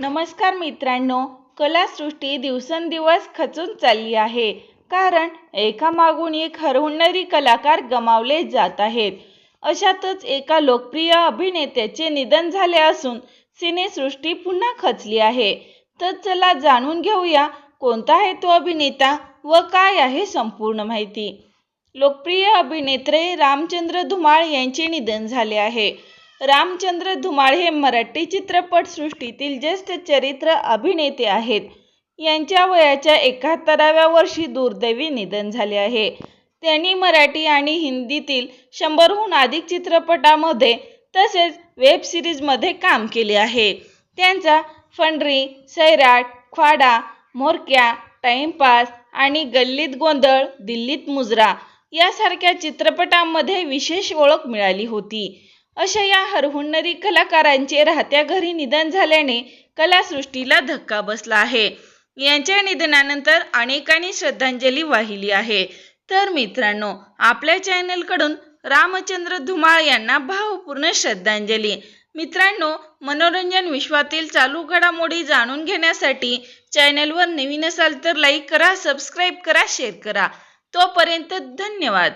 नमस्कार मित्रांनो, कलासृष्टी दिवसेंदिवस खचून चालली आहे. कारण एकामागून एक हरहुन्नरी कलाकार गमावले जात आहेत. अशातच एका लोकप्रिय अभिनेत्याचे निधन झाले असून सिनेसृष्टी पुन्हा खचली आहे. तर चला जाणून घेऊया कोणता आहे तो अभिनेता व काय आहे संपूर्ण माहिती. लोकप्रिय अभिनेते रामचंद्र धुमाळ यांचे निधन झाले आहे. रामचंद्र धुमाळ हे मराठी चित्रपटसृष्टीतील ज्येष्ठ चरित्र अभिनेते आहेत. यांच्या वयाच्या 71व्या वर्षी दुर्दैवी निधन झाले आहे. त्यांनी मराठी आणि हिंदीतील 100हून अधिक चित्रपटांमध्ये तसेच वेब सिरीजमध्ये काम केले आहे. त्यांचा फंडरी, सैराट, ख्वाडा, म्होरक्या, टाइमपास आणि गल्लीत गोंधळ, दिल्लीत मुजरा यासारख्या चित्रपटांमध्ये विशेष ओळख मिळाली होती. अशा या हरहुन्नरी कलाकारांचे राहत्या घरी निधन झाल्याने कलासृष्टीला धक्का बसला आहे. यांच्या निधनानंतर अनेकांनी श्रद्धांजली वाहिली आहे. तर मित्रांनो, आपल्या चॅनलकडून रामचंद्र धुमाळ यांना भावपूर्ण श्रद्धांजली. मित्रांनो, मनोरंजन विश्वातील चालू घडामोडी जाणून घेण्यासाठी चॅनलवर नवीन असाल तर लाईक करा, सबस्क्राईब करा, शेअर करा. तोपर्यंत धन्यवाद.